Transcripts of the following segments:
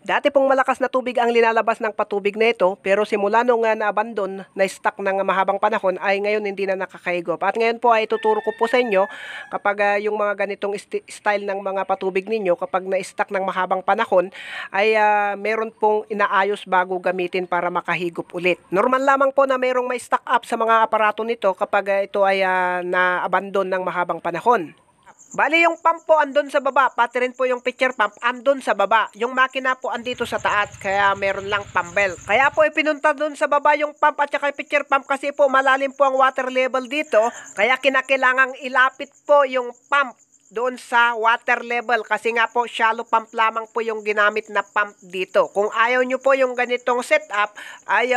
Dati pong malakas na tubig ang linalabas ng patubig na ito, pero simula nung na-abandon, na-stuck ng mahabang panahon, ay ngayon hindi na nakakahigop. At ngayon po ay tuturo ko po sa inyo kapag yung mga ganitong style ng mga patubig ninyo, kapag na-stuck ng mahabang panahon, ay meron pong inaayos bago gamitin para makahigop ulit. Normal lamang po na merong may stuck up sa mga aparato nito kapag ito ay na-abandon ng mahabang panahon. Bali yung pump po andun sa baba, pati rin po yung pitcher pump andun sa baba. Yung makina po andito sa taas, kaya meron lang pump belt. Kaya po ipinunta dun sa baba yung pump at saka yung pitcher pump kasi po malalim po ang water level dito. Kaya kinakailangang ilapit po yung pump doon sa water level kasi nga po shallow pump lamang po yung ginamit na pump dito. Kung ayaw nyo po yung ganitong setup ay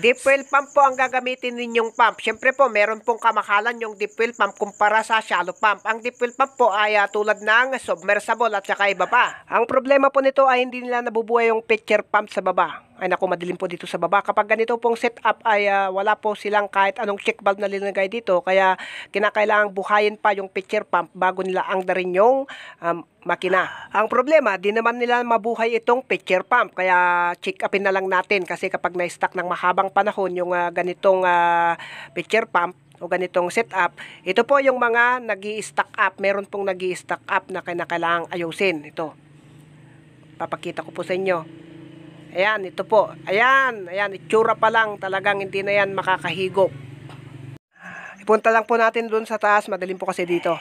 deep well pump po ang gagamitin ninyong pump. Siyempre po meron pong kamakalan yung deep well pump kumpara sa shallow pump. Ang deep well pump po ay tulad ng submersible at saka iba pa. Ang problema po nito ay hindi nila nabubuhay yung pitcher pump sa baba. Ay naku, madilim po dito sa baba. Kapag ganito pong setup ay wala po silang kahit anong check valve na linagay dito. Kaya kinakailangang buhayin pa yung pitcher pump bago nila angdarin yung makina. Ang problema, di naman nila mabuhay itong pitcher pump. Kaya check upin na lang natin kasi kapag na-stuck ng mahabang panahon yung ganitong pitcher pump o ganitong setup, ito po yung mga nag-i-stack up. Meron pong nag-i-stack up na kailangang ayusin. Ito. Papakita ko po sa inyo. Ayan, ito po. Ayan, itsura pa lang. Talagang hindi na yan makakahigop. Ipunta lang po natin doon sa taas. Madaling po kasi dito.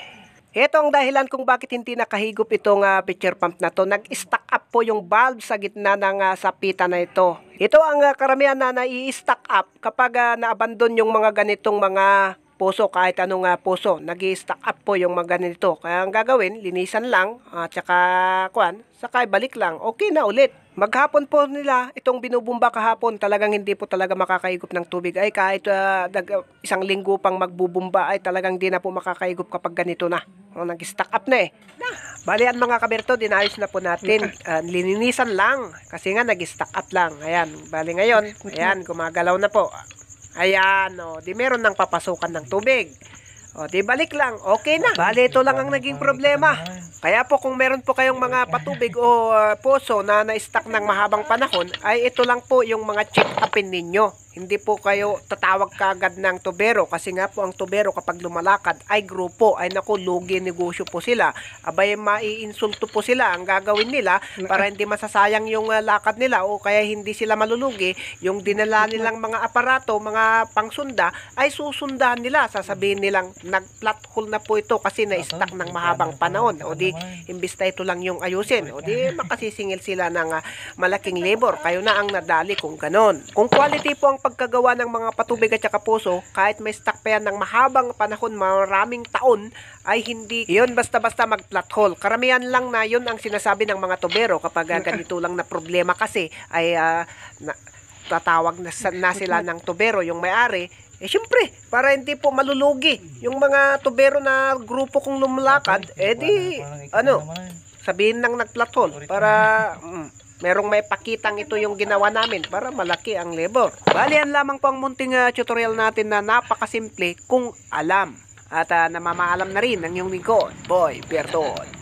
Ito ang dahilan kung bakit hindi nakahigop itong pitcher pump na to. Nag-stack up po yung valve sa gitna ng sapita na ito. Ito ang karamihan na nai-stack up kapag na-abandon yung mga ganitong mga puso, kahit anong puso. Nag-i-stack up po yung mga ganito. Kaya ang gagawin, linisan lang, tsaka saka balik lang. Okay na ulit. Maghapon po nila itong binubumba kahapon, talagang hindi po talaga makakahigop ng tubig. Ay kahit isang linggo pang magbubumba ay talagang hindi na po makakahigop kapag ganito na. Nag-stack up na eh. Balian mga kaberto, dinayos na po natin. Lininisan lang kasi nga nag-stack up lang. Ayan, bali ngayon, ayan, gumagalaw na po. Ayan, di meron nang papasukan ng tubig. Di balik lang, okay na. Bali, ito lang ang naging problema. Kaya po kung meron po kayong mga patubig o poso na na-stuck ng mahabang panahon, ay ito lang po yung mga check upin ninyo. Hindi po kayo tatawag kaagad ng tubero kasi nga po ang tubero kapag lumalakad ay grupo, ay naku, lugi negosyo po sila. Abay, maiinsulto po sila. Ang gagawin nila para hindi masasayang yung lakad nila o kaya hindi sila malulugi, yung dinala nilang mga aparato, mga pangsunda, ay susundahan nila. Sasabihin nilang nag-flat hole na po ito kasi na-stuck ng mahabang panahon. O di, imbis na ito lang yung ayusin. O di, makasisingil sila ng malaking labor. Kayo na ang nadali kung ganon. Kung quality po ang pagkagawa ng mga patubig at saka puso, kahit may stuck pa yan ng mahabang panahon, maraming taon, ay hindi yun basta-basta mag-flat hole. Karamihan lang na yun ang sinasabi ng mga tubero kapag ganito lang na problema kasi ay tatawag na sila ng tubero, yung may-ari. Syempre, para hindi po malulugi yung mga tubero na grupo kong lumalakad, sabihin ng nag-flat hole para merong may pakitang ito yung ginawa namin para malaki ang labor. Bali, yan lamang po ang munting tutorial natin na napakasimple kung alam. At namamaalam na rin ang iyong lingkod, Boy Berton.